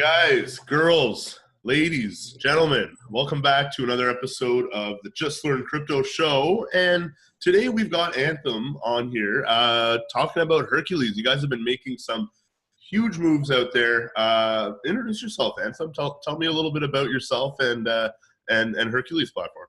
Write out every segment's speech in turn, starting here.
Guys, girls, ladies, gentlemen, welcome back to another episode of the Just Learn Crypto Show. And today we've got Anthem on here talking about Hercules. You guys have been making some huge moves out there. Introduce yourself, Anthem. Tell me a little bit about yourself and Hercules platform.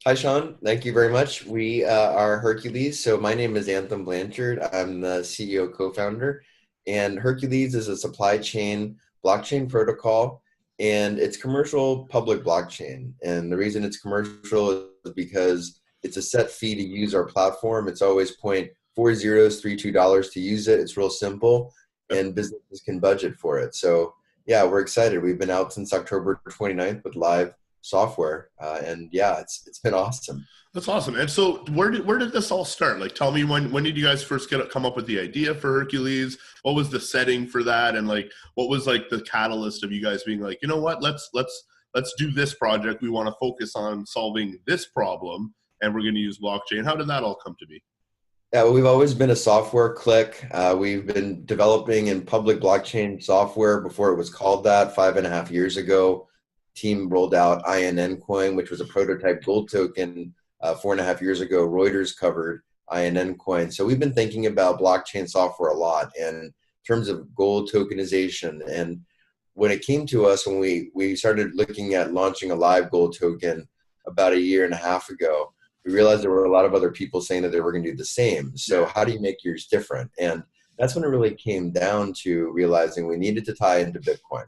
Hi, Sean. Thank you very much. We are Hercules. So my name is Anthem Blanchard. I'm the CEO co-founder. And Hercules is a supply chain blockchain protocol, and it's commercial public blockchain. And the reason it's commercial is because it's a set fee to use our platform. It's always $0.4032 to use it. It's real simple, and businesses can budget for it. So yeah, we're excited. We've been out since October 29th with live software, and yeah, it's been awesome. That's awesome. And so where did this all start? Like, tell me, when did you guys first come up with the idea for Hercules? What was the setting for that? And like, what was like the catalyst of you guys being like, you know what, let's do this project. We want to focus on solving this problem, and we're going to use blockchain. How did that all come to be? Yeah, well, we've always been a software clique. We've been developing in public blockchain software before it was called that 5.5 years ago. Team rolled out INN coin, which was a prototype gold token. 4.5 years ago, Reuters covered INN coin. So we've been thinking about blockchain software a lot in terms of gold tokenization. And when it came to us, when we started looking at launching a live gold token about 1.5 years ago, we realized there were a lot of other people saying that they were going to do the same. So how do you make yours different? And that's when it really came down to realizing we needed to tie into Bitcoin.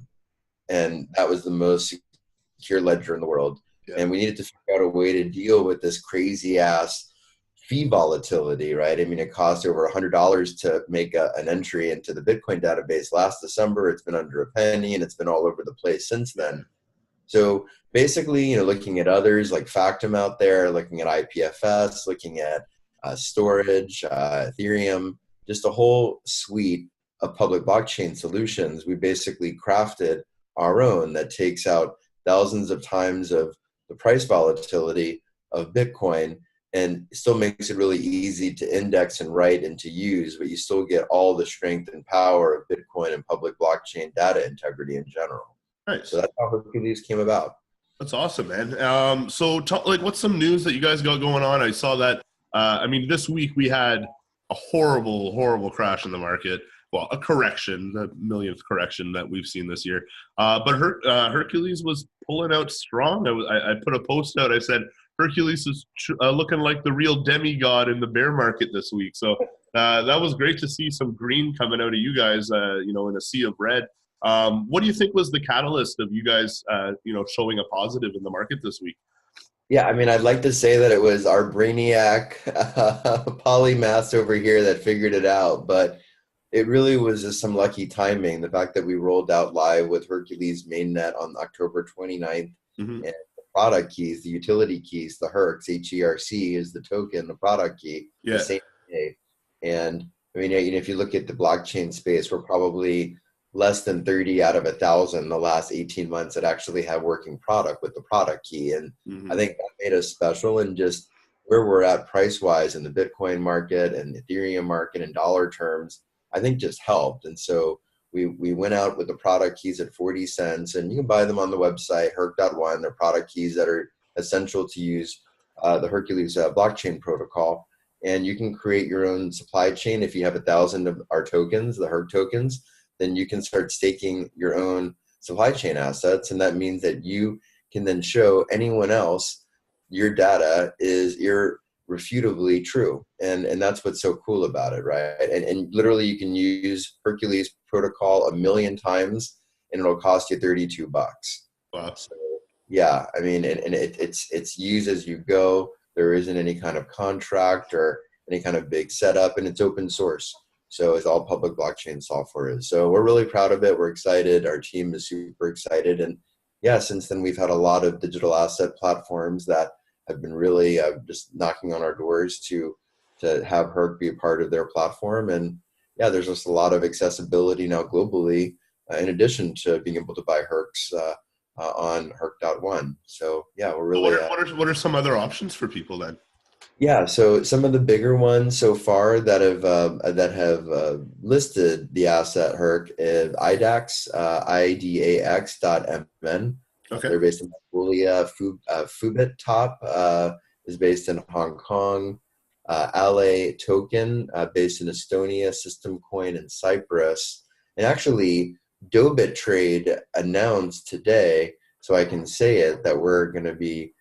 And that was the most secure ledger in the world. Yeah. And we needed to figure out a way to deal with this crazy ass fee volatility, right? I mean, it cost over $100 to make an entry into the Bitcoin database last December. It's been under a penny, and it's been all over the place since then. So basically, looking at others like Factom out there, looking at IPFS, looking at storage, Ethereum, just a whole suite of public blockchain solutions. We basically crafted our own that takes out thousands of times of the price volatility of Bitcoin and still makes it really easy to index and write and to use, but you still get all the strength and power of Bitcoin and public blockchain data integrity in general. Right. So that's how Hercules came about. That's awesome, man. So what's some news that you guys got going on? I saw that, this week we had a horrible crash in the market. Well, a correction, the millionth correction that we've seen this year. But Hercules was pulling out strong. I put a post out. I said, Hercules is looking like the real demigod in the bear market this week. So that was great to see some green coming out of you guys, in a sea of red. What do you think was the catalyst of you guys, showing a positive in the market this week? Yeah, I'd like to say that it was our brainiac polymath over here that figured it out, but it really was just some lucky timing. The fact that we rolled out live with Hercules mainnet on October 29th, and the product keys, the utility keys, the Herc, HERC is the token, the product key, the same day. And if you look at the blockchain space, we're probably less than 30 out of 1,000 the last 18 months that actually have working product with the product key. And I think that made us special, and just where we're at price-wise in the Bitcoin market and Ethereum market in dollar terms, I think just helped. And so we went out with the product keys at 40 cents, and you can buy them on the website, Herc.one. They're product keys that are essential to use the Hercules blockchain protocol. And you can create your own supply chain. If you have 1,000 of our tokens, the Herc tokens, then you can start staking your own supply chain assets. And that means that you can then show anyone else your data is irrefutably true. And that's what's so cool about it, right? And literally you can use Hercules protocol 1 million times and it'll cost you $32. Wow. So yeah, it's use as you go. There isn't any kind of contract or any kind of big setup, and it's open source. So it's all public blockchain software is. So we're really proud of it. We're excited. Our team is super excited. And yeah, since then we've had a lot of digital asset platforms that have been really just knocking on our doors to have Herc be a part of their platform. And yeah, there's just a lot of accessibility now globally, in addition to being able to buy Hercs on Herc.one. So yeah, we're really. What are some other options for people then? Yeah, so some of the bigger ones so far that have listed the asset Herc is IDAX, IDAX.MN. Okay. They're based in Mongolia. Fubit Top is based in Hong Kong. LA Token, based in Estonia. System Coin in Cyprus. And actually, Dobit Trade announced today, so I can say it, that we're going to be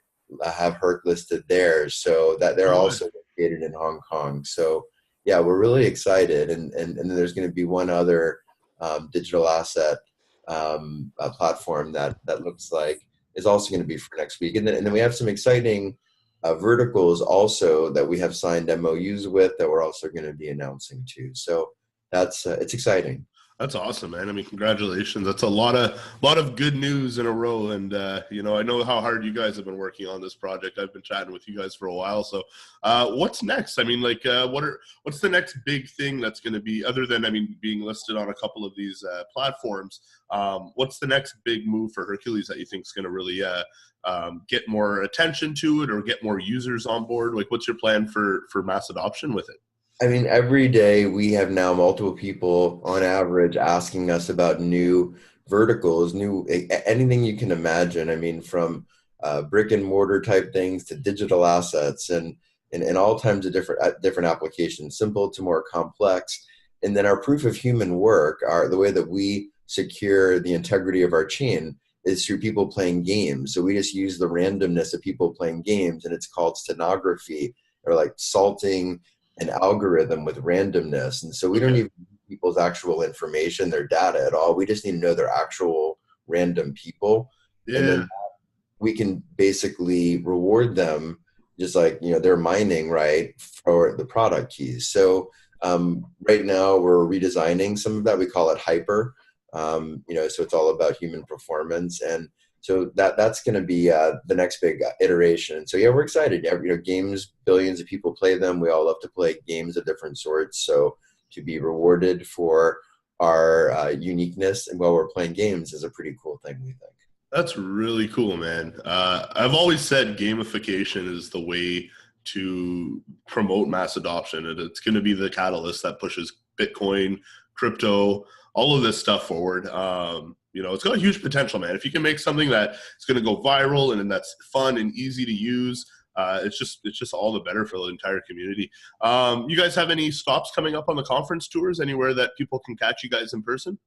have Herc listed there, so that they're No way. also located in Hong Kong. So yeah, we're really excited, and then there's going to be one other digital asset platform that looks like is also going to be for next week, and then we have some exciting verticals also that we have signed MOUs with that we're also going to be announcing too. So that's it's exciting. That's awesome, man. I mean, congratulations. That's a lot of good news in a row. And I know how hard you guys have been working on this project. I've been chatting with you guys for a while. So, what's next? I mean, like, what's the next big thing that's going to be, other than, I mean, being listed on a couple of these platforms? What's the next big move for Hercules that you think is going to really get more attention to it or get more users on board? Like, what's your plan for mass adoption with it? I mean, every day we have now multiple people on average asking us about new verticals, anything you can imagine. I mean, from brick and mortar type things to digital assets and all kinds of different applications, simple to more complex. And then our proof of human work, the way that we secure the integrity of our chain is through people playing games. So we just use the randomness of people playing games, and it's called stenography, or like salting an algorithm with randomness. And so we don't Okay. even need people's actual information, their data at all. We just need to know they're actual random people. And Yeah. then we can basically reward them just like, they're mining, right, for the product keys. So right now we're redesigning some of that. We call it hyper. So it's all about human performance. And so that's going to be the next big iteration. So yeah, we're excited. Games, billions of people play them. We all love to play games of different sorts. So to be rewarded for our uniqueness and while we're playing games is a pretty cool thing, we think. That's really cool, man. I've always said gamification is the way to promote mass adoption, and it's going to be the catalyst that pushes Bitcoin, crypto, all of this stuff forward. It's got huge potential, man. If you can make something that is going to go viral and that's fun and easy to use, it's just all the better for the entire community. You guys have any stops coming up on the conference tours? Anywhere that people can catch you guys in person?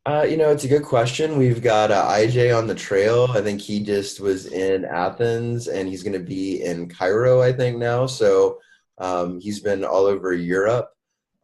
It's a good question. We've got IJ on the trail. I think he just was in Athens and he's going to be in Cairo, I think, now. So he's been all over Europe.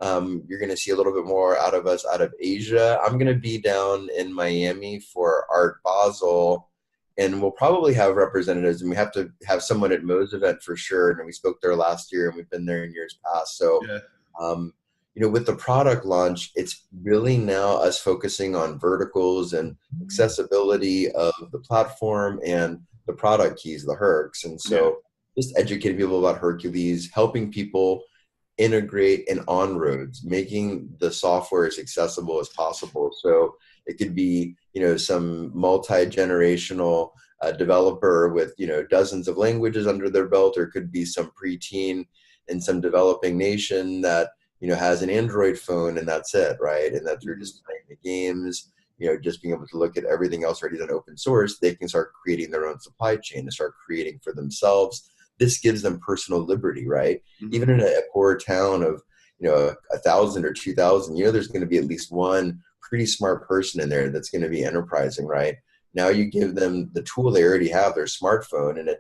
You're going to see a little bit more out of us out of Asia. I'm going to be down in Miami for Art Basel, and we'll probably have representatives, and we have to have someone at Mo's event for sure. And we spoke there last year, and we've been there in years past. So Yeah. um, with the product launch, it's really now us focusing on verticals and accessibility of the platform and the product keys, the Hercs. And Yeah. so just educating people about Hercules, helping people integrate and on roads, making the software as accessible as possible. So it could be, some multi-generational developer with, dozens of languages under their belt, or it could be some preteen in some developing nation that, has an Android phone and that's it, right? And that they're just playing the games, just being able to look at everything else already done open source, they can start creating their own supply chain and start creating for themselves. This gives them personal liberty, right? Mhm. Even in a poor town of 1,000 or 2,000, there's going to be at least one pretty smart person in there that's going to be enterprising, right? Now you give them the tool they already have, their smartphone, and a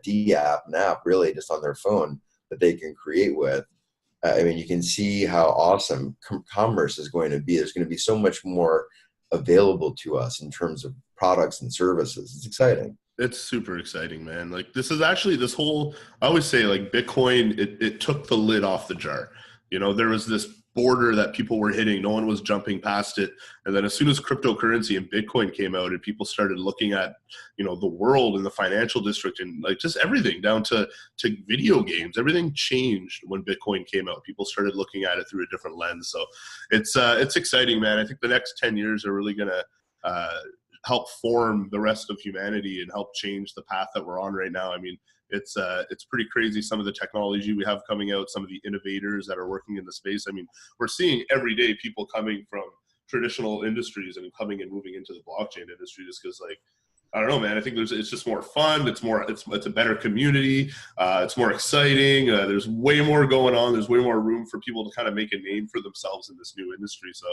an app really just on their phone that they can create with. I mean, you can see how awesome commerce is going to be. There's going to be so much more available to us in terms of products and services. It's exciting. It's super exciting, man. Like this whole, I always say like Bitcoin, it took the lid off the jar. There was this border that people were hitting. No one was jumping past it. And then as soon as cryptocurrency and Bitcoin came out and people started looking at, the world and the financial district and like just everything down to video games, everything changed when Bitcoin came out. People started looking at it through a different lens. So it's exciting, man. I think the next 10 years are really going to, help form the rest of humanity and help change the path that we're on right now. I mean, it's pretty crazy, some of the technology we have coming out, some of the innovators that are working in the space. I mean, we're seeing every day people coming from traditional industries and coming and moving into the blockchain industry just because, like, I don't know, man. I think it's just more fun. It's a better community. It's more exciting. There's way more going on. There's way more room for people to kind of make a name for themselves in this new industry. So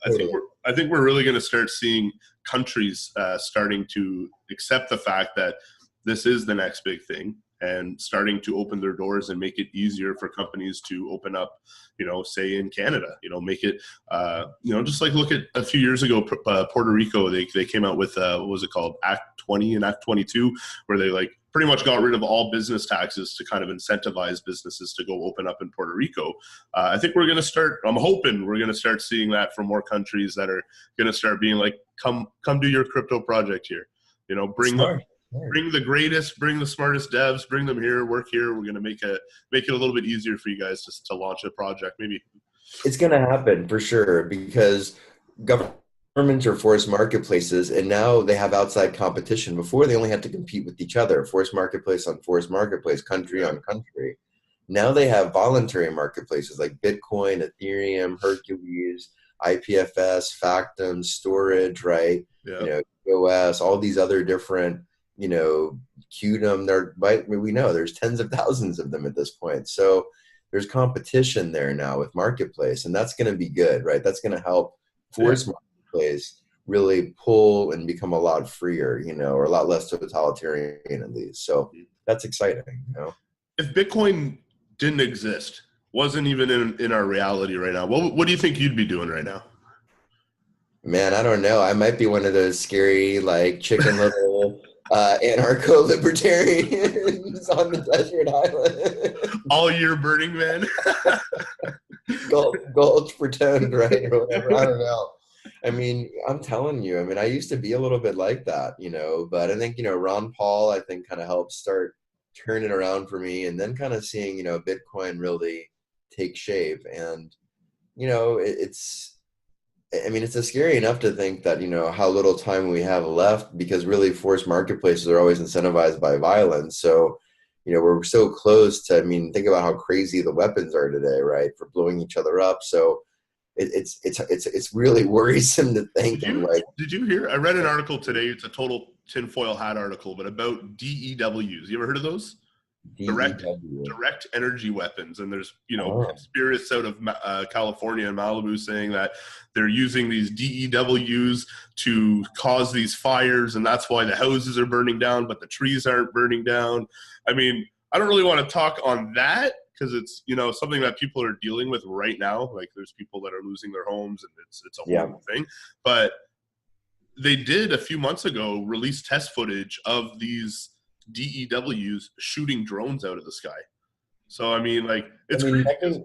I think we're really going to start seeing countries starting to accept the fact that this is the next big thing, and starting to open their doors and make it easier for companies to open up, say in Canada, make it, just like look at a few years ago, Puerto Rico, they came out with, what was it called? Act 20 and Act 22, where they like pretty much got rid of all business taxes to kind of incentivize businesses to go open up in Puerto Rico. I think I'm hoping we're going to start seeing that from more countries that are going to start being like, come do your crypto project here, bring the greatest, bring the smartest devs, bring them here, work here. We're going to make it a little bit easier for you guys just to launch a project. Maybe it's going to happen for sure, because governments are forced marketplaces, and now they have outside competition. Before, they only had to compete with each other, forced marketplace on forced marketplace, country on country. Now they have voluntary marketplaces like Bitcoin, Ethereum, Hercules, IPFS, Factom, storage, right? Yeah. OS, all these other different, Qdom, we know there's tens of thousands of them at this point. So there's competition there now with marketplace, and that's going to be good, right? That's going to help force marketplace really pull and become a lot freer, or a lot less totalitarian at least. So that's exciting, If Bitcoin didn't exist, wasn't even in our reality right now, what do you think you'd be doing right now? Man, I don't know. I might be one of those scary, like, Chicken Little anarcho-libertarians on the desert island. All year Burning Man. Gulch pretend, right? Or whatever. I don't know. I mean, I'm telling you, I used to be a little bit like that, but I think, Ron Paul, I think, kind of helped start turning around for me, and then kind of seeing, Bitcoin really take shape. And, it's scary enough to think that, how little time we have left, because really forced marketplaces are always incentivized by violence. So, we're so close to, think about how crazy the weapons are today, right? For blowing each other up. So it's really worrisome to think. Did you hear? I read an article today. It's a total tinfoil hat article, but about DEWs. You ever heard of those? Direct energy weapons. And there's conspiracists out of California and Malibu saying that they're using these DEWs to cause these fires, and that's why the houses are burning down, but the trees aren't burning down. I don't really want to talk on that, because it's something that people are dealing with right now. Like, there's people that are losing their homes, and it's a horrible thing. But they did a few months ago release test footage of these DEWs shooting drones out of the sky. So it's crazy.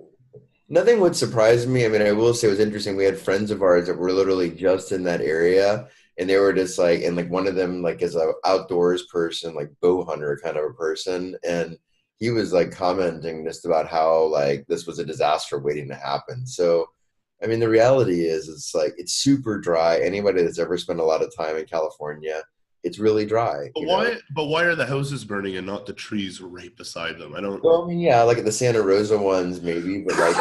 Nothing would surprise me. I will say it was interesting. We had friends of ours that were literally just in that area, and they were just like, and like one of them like is a outdoors person, like bow hunter kind of a person, and he was like commenting just about how like this was a disaster waiting to happen. So the reality is it's super dry. Anybody that's ever spent a lot of time in California, it's really dry. But why are the houses burning and not the trees right beside them? I don't. Well, like at the Santa Rosa ones, maybe, but like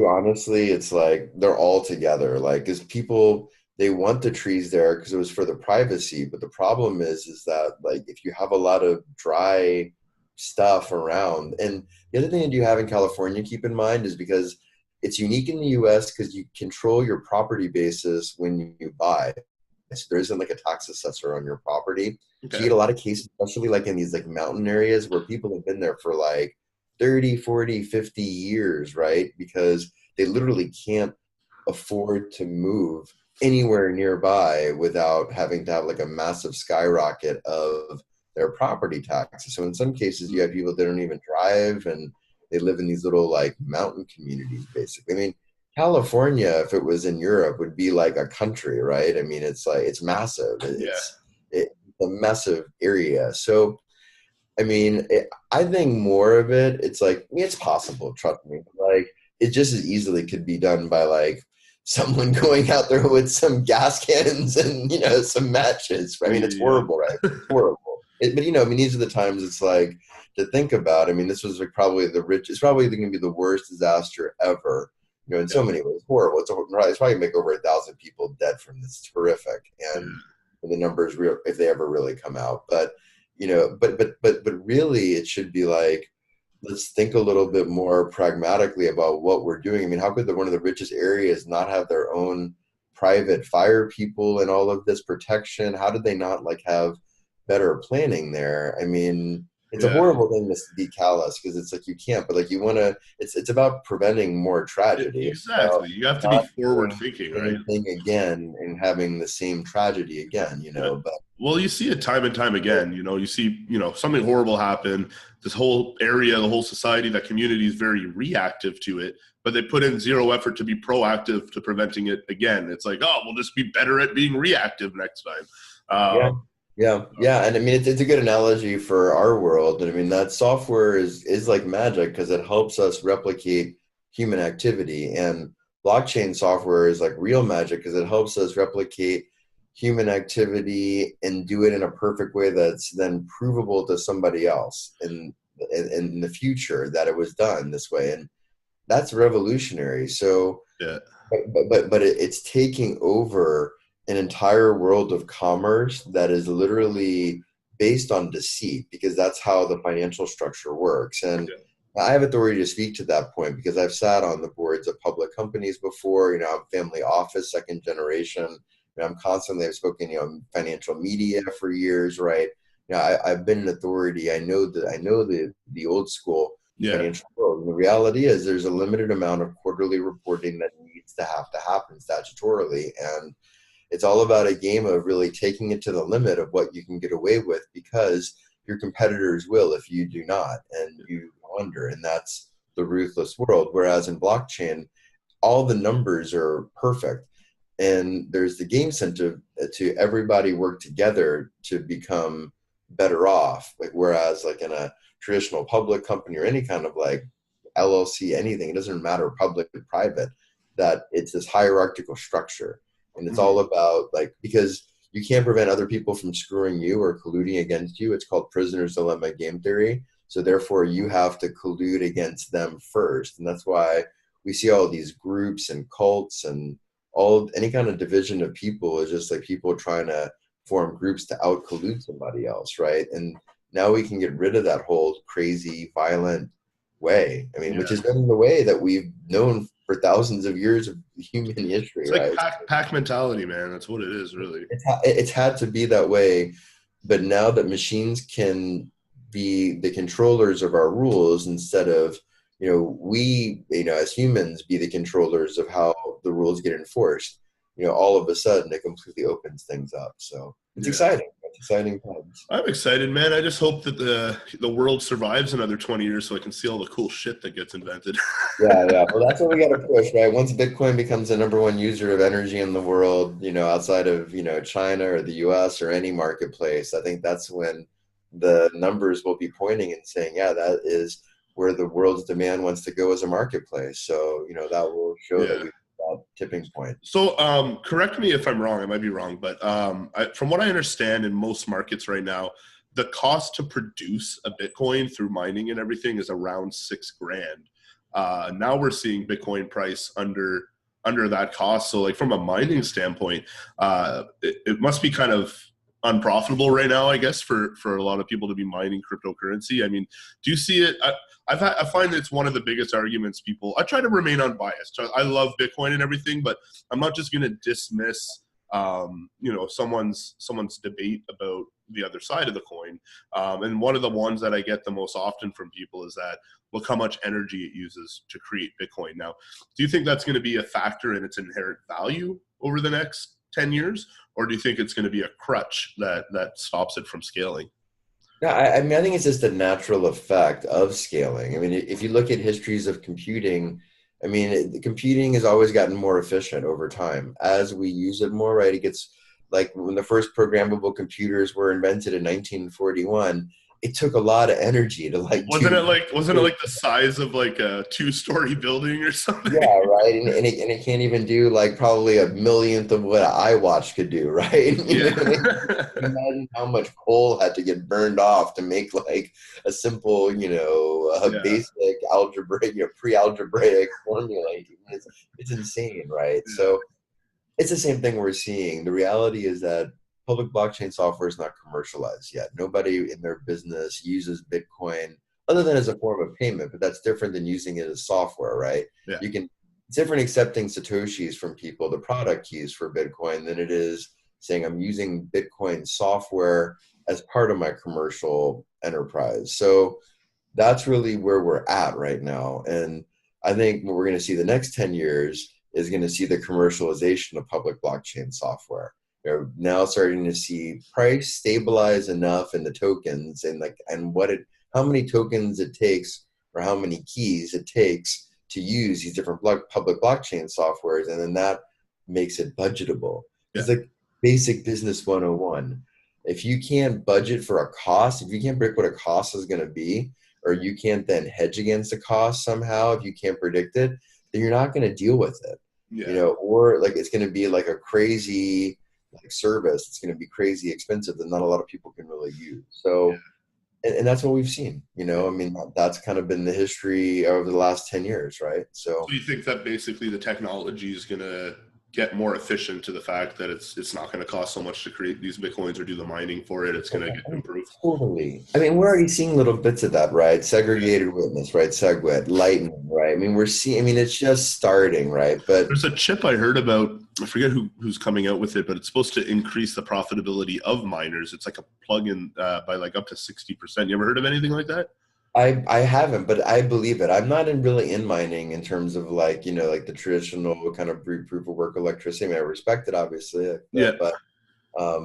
honestly, it's like they're all together. Like, because people, they want the trees there because it was for the privacy. But the problem is that like if you have a lot of dry stuff around, and the other thing that you have in California, keep in mind, is because it's unique in the U.S. because you control your property basis when you buy. So there isn't like a tax assessor on your property. Okay. So you get a lot of cases, especially like in these like mountain areas where people have been there for like 30, 40, 50 years, right? Because they literally can't afford to move anywhere nearby without having to have like a massive skyrocket of their property taxes. So in some cases you have people that don't even drive, and they live in these little like mountain communities, basically. California, if it was in Europe, would be like a country, right? It's like, it's massive. It's a massive area. So, I think more of it, it's like, it's possible, trust me. Like, it just as easily could be done by like someone going out there with some gas cans and, some matches. It's horrible, right? It's horrible. But I mean, these are the times it's like to think about. I mean, this was like probably it's probably going to be the worst disaster ever. In so many ways, horrible. It's probably make over 1,000 people dead from this. It's horrific, and the numbers, if they ever really come out. But but really, it should be like, let's think a little bit more pragmatically about what we're doing. I mean, how could one of the richest areas not have their own private fire people and all of this protection? How did they not like have better planning there? I mean, it's a horrible thing to be callous, because it's like you can't, but like you want to. It's about preventing more tragedy. Exactly. You have to be forward thinking, right? Again, and having the same tragedy again, But well, you see it time and time again. You see, something horrible happen. This whole area, the whole society, that community is very reactive to it, but they put in zero effort to be proactive to preventing it again. It's like, oh, we'll just be better at being reactive next time. Yeah. And I mean, it's a good analogy for our world. And I mean, that software is like magic, because it helps us replicate human activity. And blockchain software is like real magic, because it helps us replicate human activity and do it in a perfect way that's then provable to somebody else in the future that it was done this way. And that's revolutionary. So, but it's taking over an entire world of commerce that is literally based on deceit, because that's how the financial structure works. And I have authority to speak to that point, because I've sat on the boards of public companies before. I'm family office, second generation. I've spoken, financial media for years, right? I've been an authority. I know the old school financial world. And the reality is there's a limited amount of quarterly reporting that needs to happen statutorily. And it's all about a game of really taking it to the limit of what you can get away with, because your competitors will if you do not, and you go under. And that's the ruthless world. Whereas in blockchain, all the numbers are perfect. And there's the game incentive to everybody work together to become better off. Like, whereas like in a traditional public company or any kind of like LLC, anything, it doesn't matter, public or private, that it's this hierarchical structure. And it's all about like, because you can't prevent other people from screwing you or colluding against you. It's called prisoner's dilemma game theory. So therefore you have to collude against them first. And that's why we see all these groups and cults and any kind of division of people is just like people trying to form groups to out collude somebody else, right? And now we can get rid of that whole crazy, violent way. I mean, which has been the way that we've known for thousands of years of human history. It's right? Like pack mentality, man. That's what it is, really. It's had to be that way, but now that machines can be the controllers of our rules instead of we as humans be the controllers of how the rules get enforced, all of a sudden it completely opens things up. So it's exciting. It's exciting times. I'm excited, man. I just hope that the world survives another 20 years so I can see all the cool shit that gets invented. Yeah. Well, that's what we got to push, right? Once Bitcoin becomes the number one user of energy in the world, outside of, China or the US or any marketplace, I think that's when the numbers will be pointing and saying, that is where the world's demand wants to go as a marketplace. So, that will show that we've got tipping point. So, correct me if I'm wrong. I might be wrong, but from what I understand, in most markets right now, the cost to produce a Bitcoin through mining and everything is around $6,000. Now we're seeing Bitcoin price under that cost. So, like from a mining standpoint, it must be kind of unprofitable right now, I guess, for a lot of people to be mining cryptocurrency. I mean, do you see it? I find it's one of the biggest arguments people. I try to remain unbiased. I love Bitcoin and everything, but I'm not just going to dismiss someone's debate about the other side of the coin. And one of the ones that I get the most often from people is that, look how much energy it uses to create Bitcoin. Now, do you think that's going to be a factor in its inherent value over the next 10 years? Or do you think it's going to be a crutch that stops it from scaling? Yeah, I mean, I think it's just a natural effect of scaling. I mean, if you look at histories of computing, I mean, computing has always gotten more efficient over time as we use it more, right? It gets like when the first programmable computers were invented in 1941, it took a lot of energy to like wasn't it like the size of like a 2-story building or something? Yeah, right. And it can't even do like probably a millionth of what an iWatch could do, right? You know what I mean? Imagine how much coal had to get burned off to make like a simple, a basic algebraic, pre-algebraic formula. It's insane, right? Yeah. So it's the same thing we're seeing. The reality is that public blockchain software is not commercialized yet. Nobody in their business uses Bitcoin other than as a form of payment, but that's different than using it as software, right? Yeah. It's different accepting Satoshis from people, the product keys for Bitcoin, than it is saying I'm using Bitcoin software as part of my commercial enterprise. So that's really where we're at right now. And I think what we're going to see the next 10 years is going to see the commercialization of public blockchain software. You're now starting to see price stabilize enough in the tokens and how many tokens it takes or how many keys it takes to use these different public blockchain softwares, and then that makes it budgetable. It's like basic business 101. If you can't budget for a cost, if you can't predict what a cost is going to be, or you can't then hedge against the cost somehow, if you can't predict it, then you're not going to deal with it. Or like it's going to be like a crazy like service. It's going to be crazy expensive that not a lot of people can really use. So, and that's what we've seen. I mean, that's kind of been the history over the last 10 years, right? So you think that basically the technology is going to get more efficient to the fact that it's not going to cost so much to create these Bitcoins or do the mining for it. It's going to get improved. Totally. I mean, we're already seeing little bits of that, right? Segregated witness, right? SegWit, Lightning, right? I mean, it's just starting, right? But there's a chip I heard about. I forget who's coming out with it, but it's supposed to increase the profitability of miners. It's like a plug-in by like up to 60%. You ever heard of anything like that? I haven't, but I believe it. I'm not really in mining in terms of like, like the traditional kind of proof of work electricity. I mean, I respect it, obviously. But, I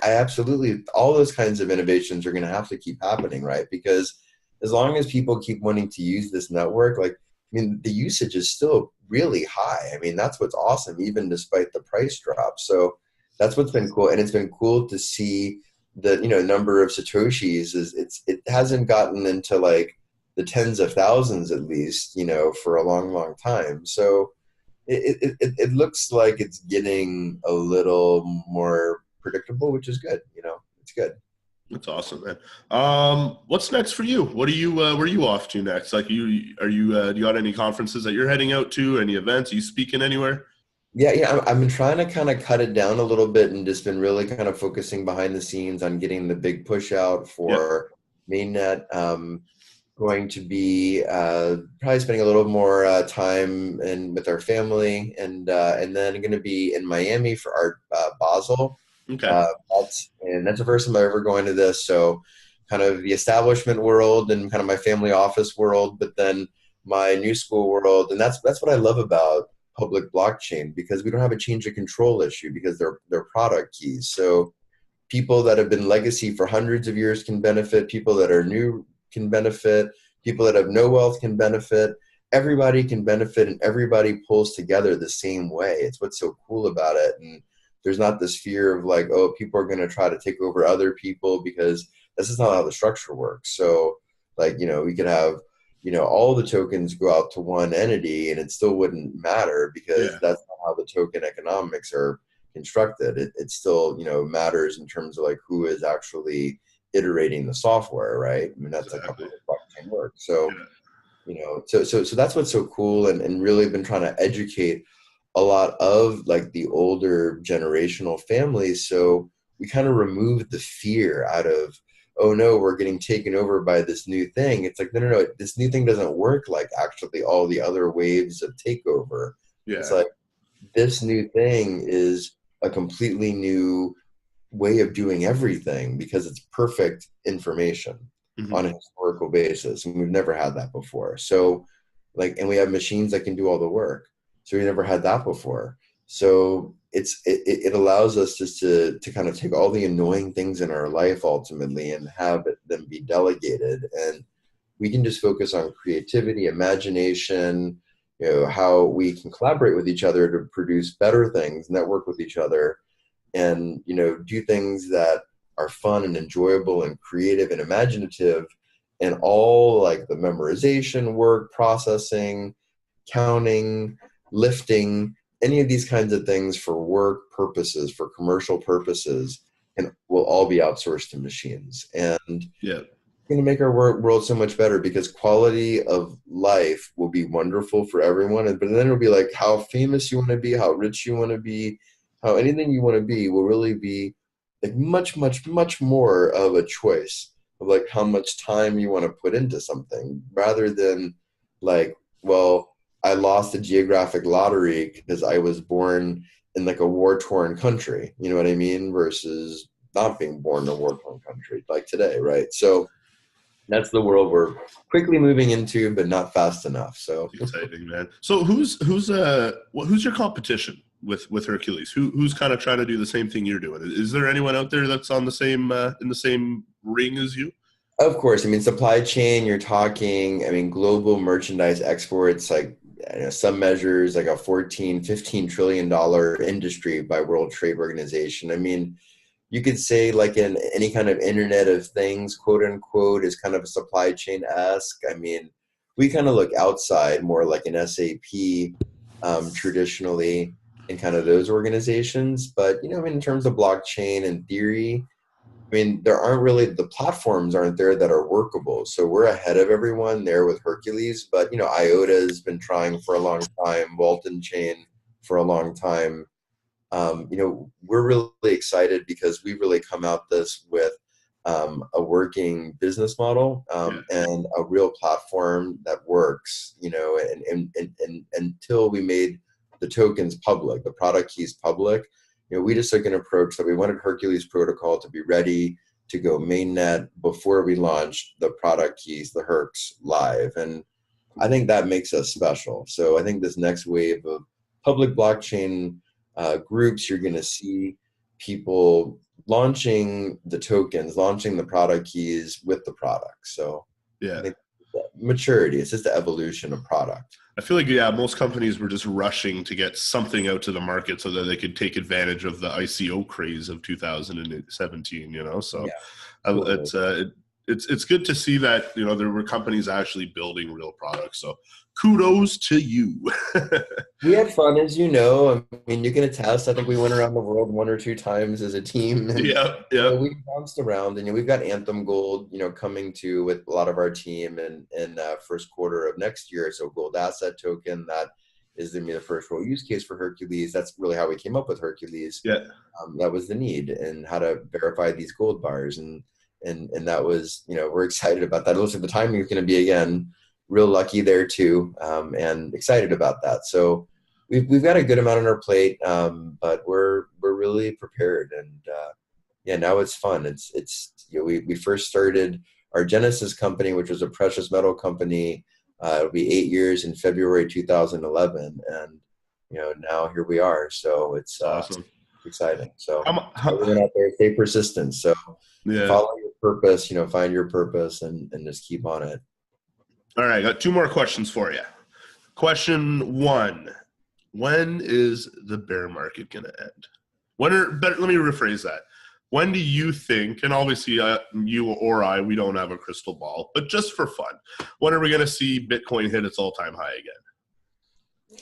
absolutely, all those kinds of innovations are going to have to keep happening, right? Because as long as people keep wanting to use this network, like, I mean, the usage is still really high. I mean, that's what's awesome, even despite the price drop. So that's what's been cool. And it's been cool to see the number of Satoshis it hasn't gotten into like the tens of thousands at least for a long time. So it looks like it's getting a little more predictable, which is good. It's good. That's awesome, man. What's next for you? What are you where are you off to next? Like do you got any conferences that you're heading out to, any events? Are you speaking anywhere? Yeah. I've been trying to kind of cut it down a little bit and just been really kind of focusing behind the scenes on getting the big push out for mainnet. Going to be probably spending a little more time with our family, and then going to be in Miami for Art Basel. Okay. That's the first time I'm ever going to this. So kind of the establishment world and kind of my family office world, but then my new school world. And that's what I love about public blockchain, because we don't have a change of control issue because they're product keys. So people that have been legacy for hundreds of years can benefit, people that are new can benefit, people that have no wealth can benefit, everybody can benefit, and everybody pulls together the same way. It's what's so cool about it. And there's not this fear of like, oh, people are going to try to take over other people, because this is not how the structure works. So like, we could have all the tokens go out to one entity and it still wouldn't matter, because that's not how the token economics are constructed. It still, matters in terms of like who is actually iterating the software, right? I mean, that's like how blockchain works. So, so that's what's so cool, and really been trying to educate a lot of like the older generational families. So we kind of removed the fear out of, oh no, we're getting taken over by this new thing. It's like, no, this new thing doesn't work like actually all the other waves of takeover. It's like, this new thing is a completely new way of doing everything, because it's perfect information on a historical basis. And we've never had that before. So like, and we have machines that can do all the work. So we never had that before. So it allows us just to kind of take all the annoying things in our life ultimately and have them be delegated, and we can just focus on creativity, imagination, how we can collaborate with each other to produce better things, network with each other, and do things that are fun and enjoyable and creative and imaginative, and all like the memorization work, processing, counting, lifting, any of these kinds of things for work purposes, for commercial purposes, and will all be outsourced to machines. And Yeah. going to make our world so much better, because quality of life will be wonderful for everyone. But then it'll be like how famous you want to be, how rich you want to be, how anything you want to be will really be like much, much, much more of a choice of like how much time you want to put into something, rather than like, well, I lost the geographic lottery because I was born in like a war-torn country. You know what I mean? Versus not being born in a war-torn country like today, right? So that's the world we're quickly moving into, but not fast enough. So Exciting, man. So who's your competition with Hercules? Who's kind of trying to do the same thing you're doing? Is there anyone out there that's on the same in the same ring as you? of course, I mean, supply chain, you're talking, I mean, global merchandise exports, like some measures like a 14, $15 trillion industry by World Trade Organization. I mean, you could say like in any kind of Internet of Things, quote unquote, is kind of a supply chain-esque. I mean, we kind of look outside more like an SAP traditionally in kind of those organizations. But, I mean, in terms of blockchain and theory, I mean, there aren't really, the platforms aren't there that are workable. So we're ahead of everyone there with Hercules. But, IOTA has been trying for a long time, Walton Chain for a long time. We're really excited because we really come out this with a working business model and a real platform that works, and until we made the tokens public, the product keys public, we just took an approach that we wanted Hercules protocol to be ready to go mainnet before we launched the product keys, the Hercs live. And I think that makes us special. So I think this next wave of public blockchain groups, you're going to see people launching the tokens, launching the product keys with the product. So Yeah. I think maturity, it's just the evolution of product. I feel like, most companies were just rushing to get something out to the market so that they could take advantage of the ICO craze of 2017, so Totally. it's good to see that, there were companies actually building real products. So kudos to you. We had fun, as you know. I mean, you can attest. I think we went around the world 1 or 2 times as a team, and Yeah. we bounced around. And we've got Anthem Gold, coming to with a lot of our team in first quarter of next year. So gold asset token, that is going to be the first real use case for Hercules. That's really how we came up with Hercules. Yeah. That was the need, and how to verify these gold bars, and that was, we're excited about that. It looks like the timing is going to be again real lucky there too, and excited about that. So we've got a good amount on our plate, but we're really prepared, and now it's fun. It's we first started our Genesis company, which was a precious metal company. It'll be 8 years in February 2011, and now here we are. So it's Awesome. exciting. So How, we're out there, stay persistent. So yeah. follow your purpose, find your purpose, and just keep on it. All right, I got 2 more questions for you. Question 1: when is the bear market going to end? Let me rephrase that. When do you think, and obviously you or I, we don't have a crystal ball, but just for fun, when are we going to see Bitcoin hit its all-time high again?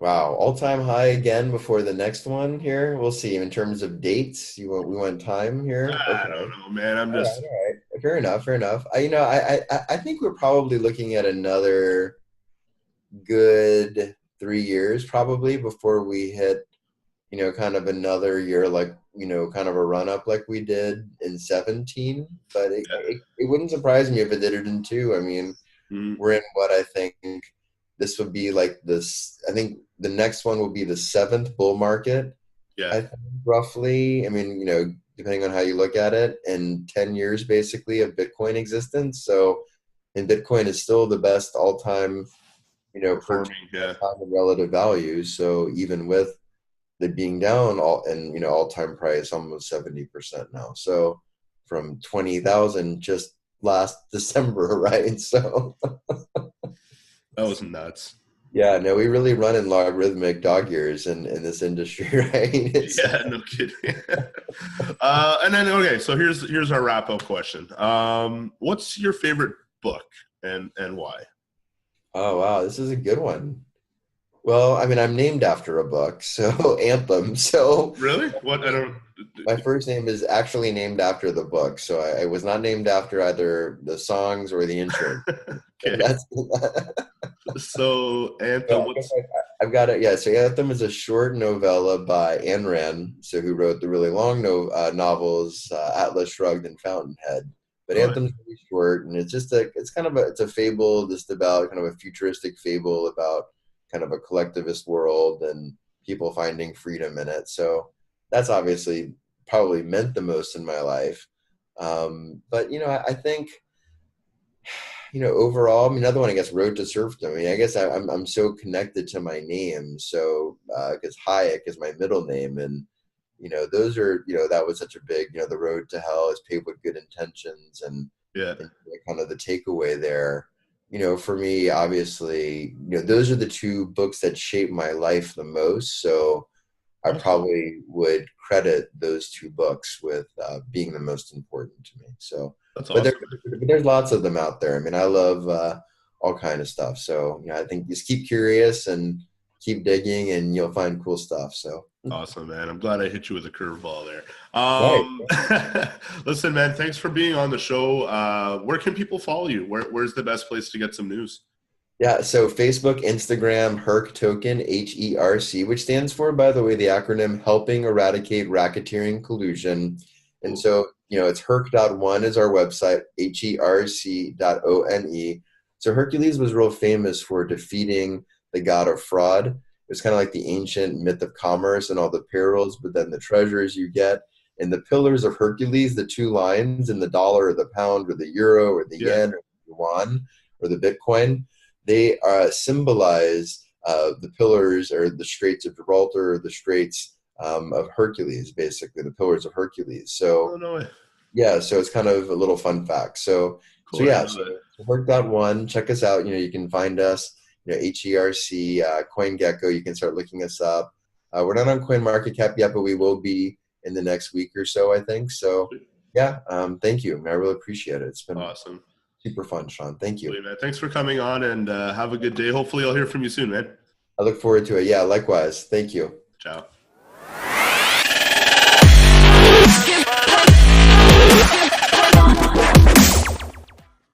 Wow, all-time high again before the next one here. We'll see. In terms of dates, we want time here. I don't know, man. I'm just all right. Fair enough. I think we're probably looking at another good 3 years probably before we hit, kind of another year, like, kind of a run up like we did in 17. But it wouldn't surprise me if it did it in 2. I mean, we're in what I think this would be like this. I think the next one will be the 7th bull market. Yeah. I think, roughly. I mean, depending on how you look at it, in 10 years basically of Bitcoin existence. So, and Bitcoin is still the best all-time, performing, relative value. So even with it being down all-time price almost 70% now. So from 20,000 just last December, right? So that was nuts. Yeah, no, we really run in logarithmic dog years in this industry, right? Yeah, no kidding. And then okay, so here's our wrap up question. What's your favorite book and why? Oh wow, this is a good one. Well, I mean, I'm named after a book, so Anthem. So Really? What I don't. my first name is actually named after the book. So I was not named after either the songs or the insurance. And Okay. that's So yeah, Anthem, what's I've got it. Yeah, so Anthem is a short novella by Ayn Rand, so who wrote the really long novels Atlas Shrugged and Fountainhead. But oh, Anthem's really short, and it's just it's kind of it's a fable just about kind of a futuristic fable about kind of a collectivist world and people finding freedom in it. So that's obviously probably meant the most in my life. But I think overall, I mean, another one, I guess, Road to Serfdom. I mean, I guess I'm so connected to my name. So, because Hayek is my middle name, and those are, that was such a big, the road to hell is paved with good intentions, yeah. and kind of the takeaway there. For me, obviously, those are the two books that shaped my life the most. So, I Awesome. probably would credit those two books with being the most important to me. So, That's but, there, awesome. but there's lots of them out there. I mean, I love all kind of stuff. So, I think just keep curious and keep digging, and you'll find cool stuff. So, Awesome, man. I'm glad I hit you with a curveball there. right. Listen, man, thanks for being on the show. Where can people follow you? Where's the best place to get some news? Yeah, so Facebook, Instagram, Herc Token, HERC, which stands for, by the way, the acronym Helping Eradicate Racketeering Collusion. And Cool. so, it's Herc.one is our website, HERC.ONE. So Hercules was real famous for defeating the god of fraud. It was kind of like the ancient myth of commerce and all the perils, but then the treasures you get. And the pillars of Hercules, the two lines in the dollar or the pound or the euro or the Yeah. yen or the yuan or the Bitcoin, they symbolize the pillars or the Straits of Gibraltar, or the Straits of Hercules, basically the pillars of Hercules. Oh, So no way. yeah, so it's kind of a little fun fact. So Cool. I yeah, know that. so Herc.one, check us out. You can find us. HERC, CoinGecko. You can start looking us up. We're not on CoinMarketCap yet, but we will be in the next week or so, I think. So Sweet. yeah, thank you. I really appreciate it. It's been Awesome. super fun, Sean. Thank you. Sweet, man. Thanks for coming on and have a good day. Hopefully, I'll hear from you soon, man. I look forward to it. Yeah, likewise. Thank you. Ciao.